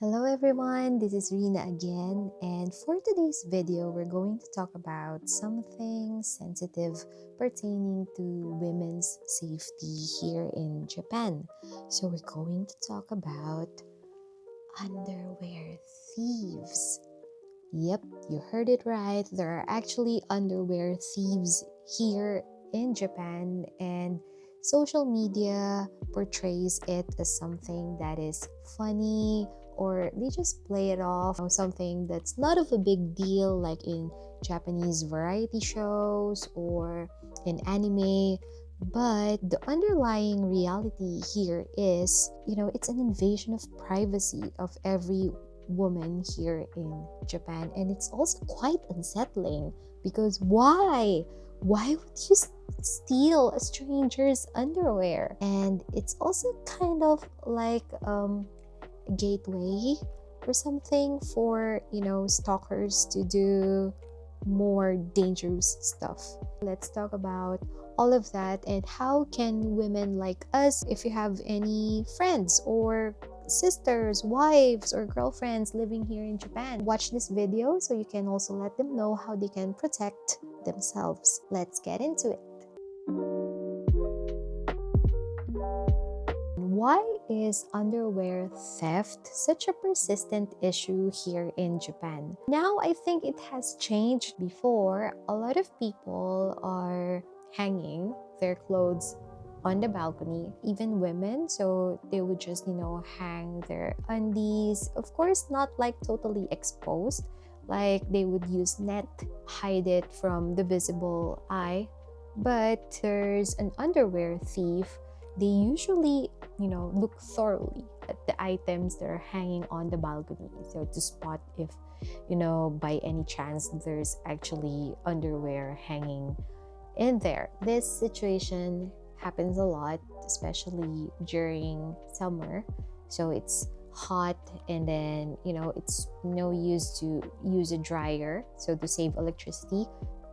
Hello everyone, this is Rina again, and for today's video, we're going to talk about something sensitive pertaining to women's safety here in Japan. So we're going to talk about underwear thieves. Yep, you heard it right. There are actually underwear thieves here in Japan, and social media portrays it as something that is funny, or they just play it off something that's not of a big deal, like in Japanese variety shows or in anime. But the underlying reality here is, it's an invasion of privacy of every woman here in Japan, and it's also quite unsettling because why would you steal a stranger's underwear? And it's also kind of like a gateway or something for stalkers to do more dangerous stuff. Let's talk about all of that and how can women like us, if you have any friends or sisters, wives, or girlfriends living here in Japan, watch this video so you can also let them know how they can protect themselves. Let's get into it. Why is underwear theft such a persistent issue here in Japan? Now, I think it has changed. Before, a lot of people are hanging their clothes on the balcony, even women. So they would just, hang their undies. Of course, not like totally exposed. Like they would use net, hide it from the visible eye. But there's an underwear thief. They usually, look thoroughly at the items that are hanging on the balcony. So to spot if, by any chance there's actually underwear hanging in there. This situation happens a lot, especially during summer. So it's hot, and then it's no use to use a dryer. So to save electricity,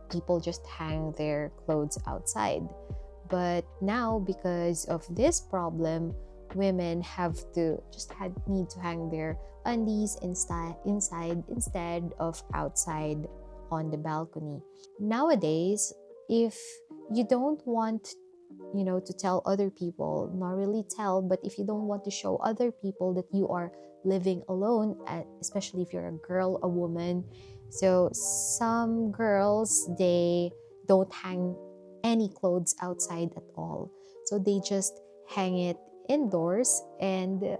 people just hang their clothes outside. But now, because of this problem, women need to hang their undies inside instead of outside on the balcony. Nowadays, if you don't want to tell other people, not really tell, but if you don't want to show other people that you are living alone, especially if you're a girl, a woman, so some girls, they don't hang any clothes outside at all, so they just hang it indoors. And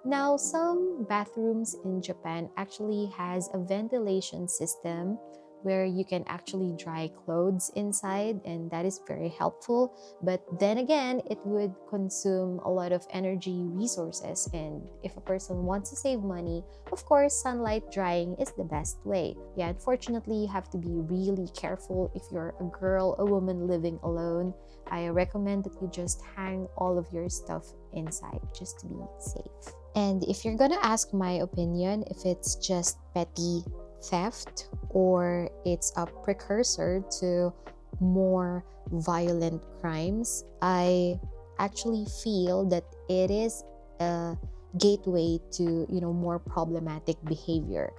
now some bathrooms in Japan actually has a ventilation system where you can actually dry clothes inside, and that is very helpful. But then again, it would consume a lot of energy resources, and if a person wants to save money, of course sunlight drying is the best way. Yeah, unfortunately, you have to be really careful if you're a girl, a woman living alone. I recommend that you just hang all of your stuff inside just to be safe. And if you're gonna ask my opinion, if it's just petty theft or it's a precursor to more violent crimes, I actually feel that it is a gateway to more problematic behavior.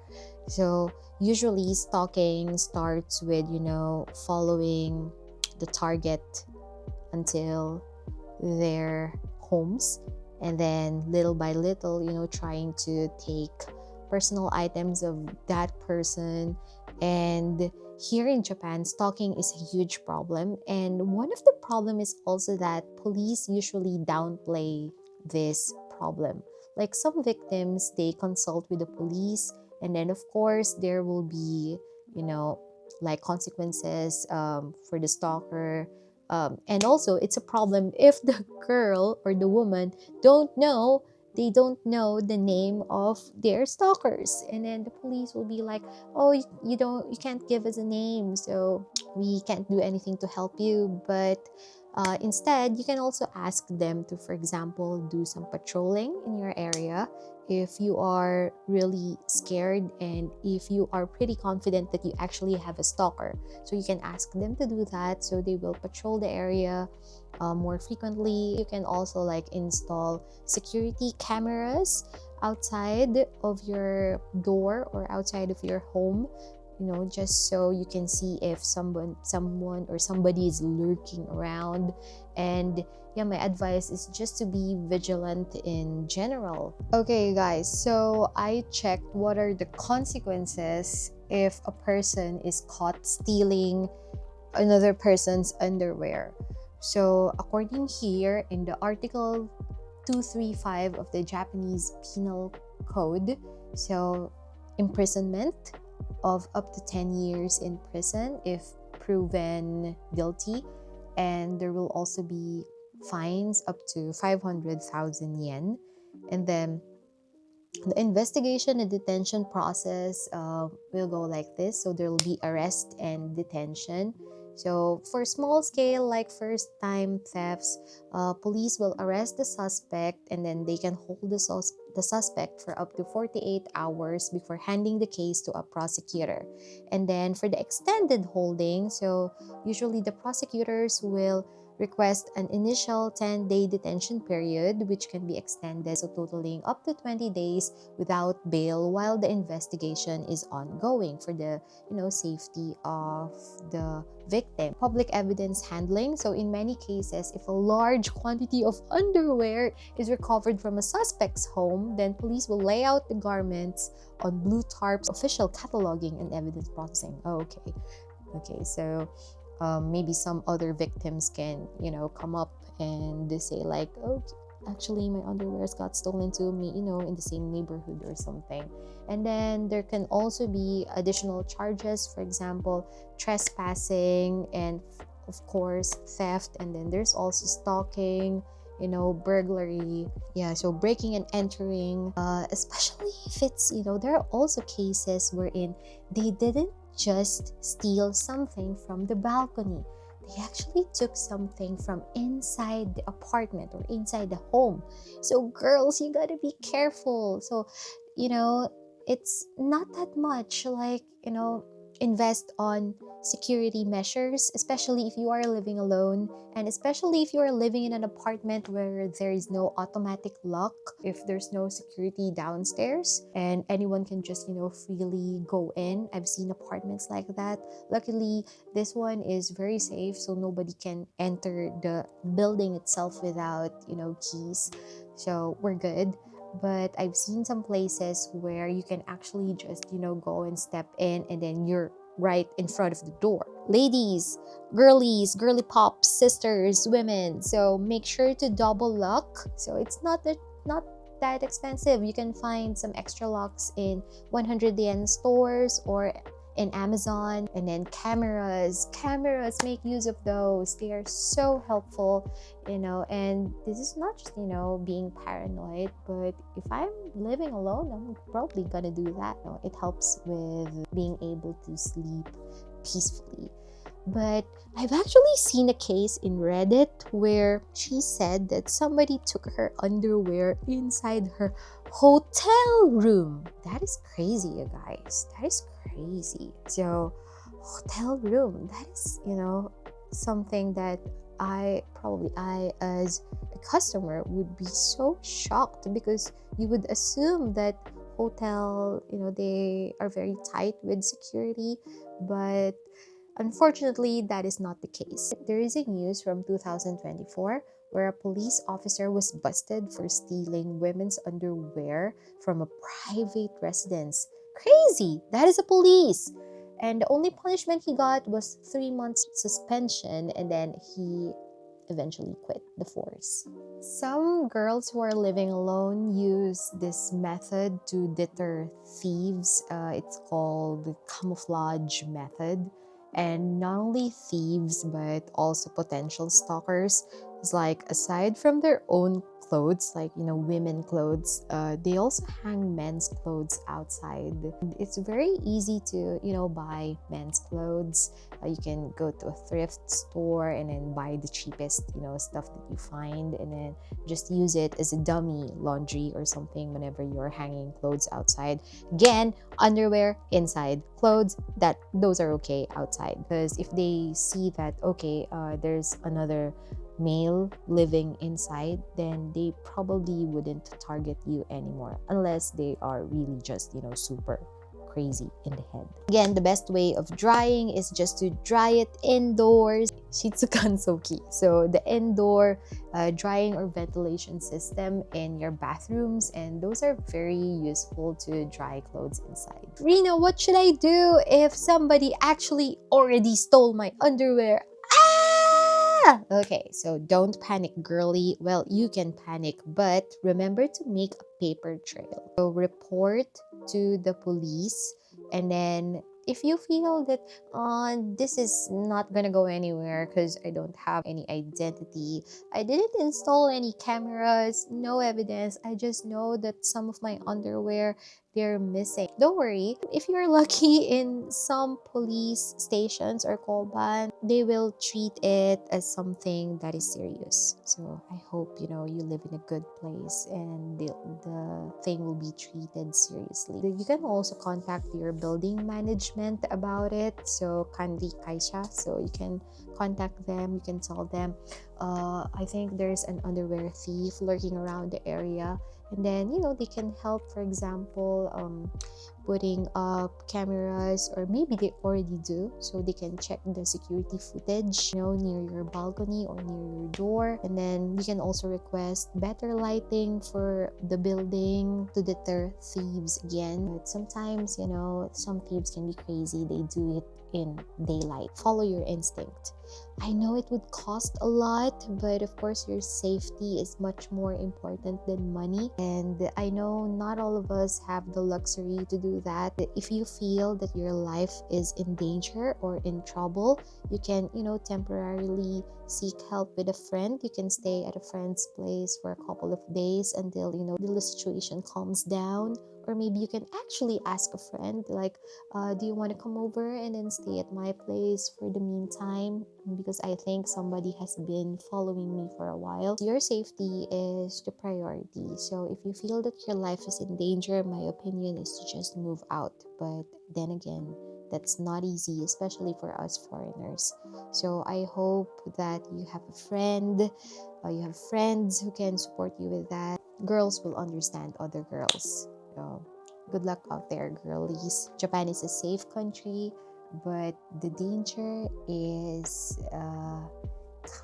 So usually stalking starts with following the target until their homes, and then little by little trying to take personal items of that person. And here in Japan, stalking is a huge problem, and one of the problem is also that police usually downplay this problem. Like some victims, they consult with the police, and then of course there will be like consequences for the stalker. And also it's a problem if the girl or the woman they don't know the name of their stalkers, and then the police will be like, oh, you can't give us a name, so we can't do anything to help you. But instead, you can also ask them to, for example, do some patrolling in your area if you are really scared and if you are pretty confident that you actually have a stalker. So you can ask them to do that, so they will patrol the area more frequently. You can also like install security cameras outside of your door or outside of your home, just so you can see if someone or somebody is lurking around. And yeah, my advice is just to be vigilant in general. Okay guys, so I checked what are the consequences if a person is caught stealing another person's underwear. So according here in the article 235 of the Japanese Penal Code, so imprisonment of up to 10 years in prison if proven guilty, and there will also be fines up to 500,000 yen. And then the investigation and detention process will go like this. So there will be arrest and detention. So for small scale like first time thefts, police will arrest the suspect, and then they can hold the suspect for up to 48 hours before handing the case to a prosecutor. And then for the extended holding, so usually the prosecutors will request an initial 10-day detention period, which can be extended, so totaling up to 20 days without bail while the investigation is ongoing for the safety of the victim. Public evidence handling. So in many cases, if a large quantity of underwear is recovered from a suspect's home, then police will lay out the garments on blue tarps, official cataloging and evidence processing. Okay, so maybe some other victims can come up and they say like, oh, actually my underwears got stolen to me in the same neighborhood or something. And then there can also be additional charges, for example trespassing, and of course theft. And then there's also stalking, burglary, yeah, so breaking and entering, especially if it's there are also cases wherein they didn't just steal something from the balcony. They actually took something from inside the apartment or inside the home. So girls, you gotta be careful. So it's not that much, like invest on security measures, especially if you are living alone, and especially if you are living in an apartment where there is no automatic lock, if there's no security downstairs and anyone can just freely go in. I've seen apartments like that. Luckily this one is very safe, so nobody can enter the building itself without keys, so we're good. But I've seen some places where you can actually just go and step in, and then you're right in front of the door. Ladies, girlies, girly pops, sisters, women, so make sure to double lock. So it's not that expensive. You can find some extra locks in 100 yen stores or in Amazon. And then cameras, make use of those. They are so helpful, and this is not just being paranoid, but if I'm living alone, I'm probably gonna do that. It helps with being able to sleep peacefully. But I've actually seen a case in Reddit where she said that somebody took her underwear inside her hotel room. That is crazy, you guys. That is crazy. So, hotel room, that is, something that I as a customer would be so shocked, because you would assume that hotel, they are very tight with security, but unfortunately, that is not the case. There is a news from 2024 where a police officer was busted for stealing women's underwear from a private residence. Crazy! That is a police! And the only punishment he got was 3 months suspension, and then he eventually quit the force. Some girls who are living alone use this method to deter thieves. It's called the camouflage method. And not only thieves, but also potential stalkers. It's like, aside from their own clothes, like women clothes, they also hang men's clothes outside. It's very easy to buy men's clothes. You can go to a thrift store and then buy the cheapest stuff that you find, and then just use it as a dummy laundry or something whenever you're hanging clothes outside. Again, underwear inside, clothes those are okay outside, because if they see that there's another male living inside, then they probably wouldn't target you anymore unless they are really just, super crazy in the head. Again, the best way of drying is just to dry it indoors. Shitsukan Soki. So the indoor drying or ventilation system in your bathrooms, and those are very useful to dry clothes inside. Rina, what should I do if somebody actually already stole my underwear? Okay, so don't panic, girly. Well, you can panic, but remember to make a paper trail. So report to the police, and then if you feel that this is not gonna go anywhere because I don't have any identity, I didn't install any cameras, no evidence, I just know that some of my underwear, they're missing. Don't worry, if you're lucky, in some police stations or kolban, they will treat it as something that is serious. So I hope you live in a good place and the thing will be treated seriously. You can also contact your building management about it. So Kanri Kaisha, so you can contact them, you can tell them, I think there's an underwear thief lurking around the area, and then they can help, for example, putting up cameras, or maybe they already do, so they can check the security footage near your balcony or near your door. And then you can also request better lighting for the building to deter thieves again. But sometimes some thieves can be crazy, they do it in daylight. Follow your instinct. I know it would cost a lot, but of course your safety is much more important than money, and I know not all of us have the luxury to do that. If you feel that your life is in danger or in trouble, you can temporarily seek help with a friend. You can stay at a friend's place for a couple of days until the situation calms down. Or maybe you can actually ask a friend, like, do you want to come over and then stay at my place for the meantime? Because I think somebody has been following me for a while. Your safety is the priority. So if you feel that your life is in danger, my opinion is to just move out. But then again, that's not easy, especially for us foreigners. So I hope that you have a friend, you have friends who can support you with that. Girls will understand other girls. So good luck out there, girlies. Japan is a safe country, but the danger is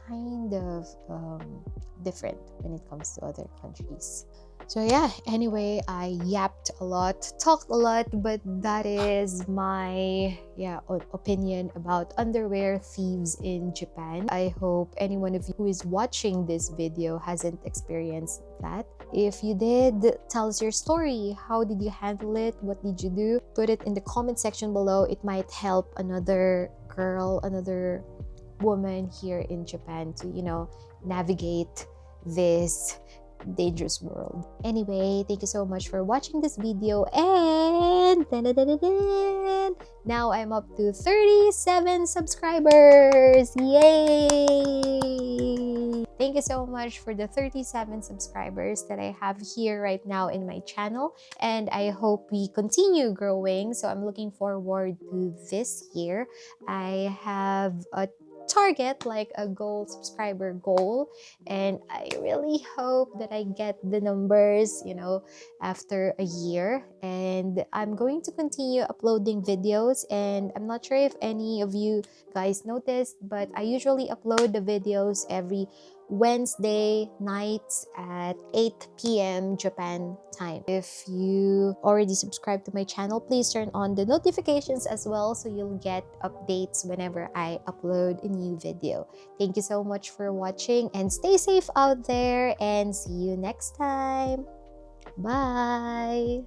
kind of different when it comes to other countries. So yeah, anyway, I yapped a lot, talked a lot, but that is my opinion about underwear thieves in Japan. I hope any one of you who is watching this video hasn't experienced that. If you did, tell us your story. How did you handle it? What did you do? Put it in the comment section below. It might help another girl, another woman here in Japan to navigate this dangerous world. Anyway, thank you so much for watching this video, and now I'm up to 37 subscribers. Yay! Thank you so much for the 37 subscribers that I have here right now in my channel, and I hope we continue growing. So I'm looking forward to this year. I have a target, like a subscriber goal, and I really hope that I get the numbers after a year. And I'm going to continue uploading videos, and I'm not sure if any of you guys noticed, but I usually upload the videos every Wednesday nights at 8 p.m. Japan time. If you already subscribed to my channel, please turn on the notifications as well, so you'll get updates whenever I upload a new video. Thank you so much for watching, and stay safe out there, and see you next time. Bye!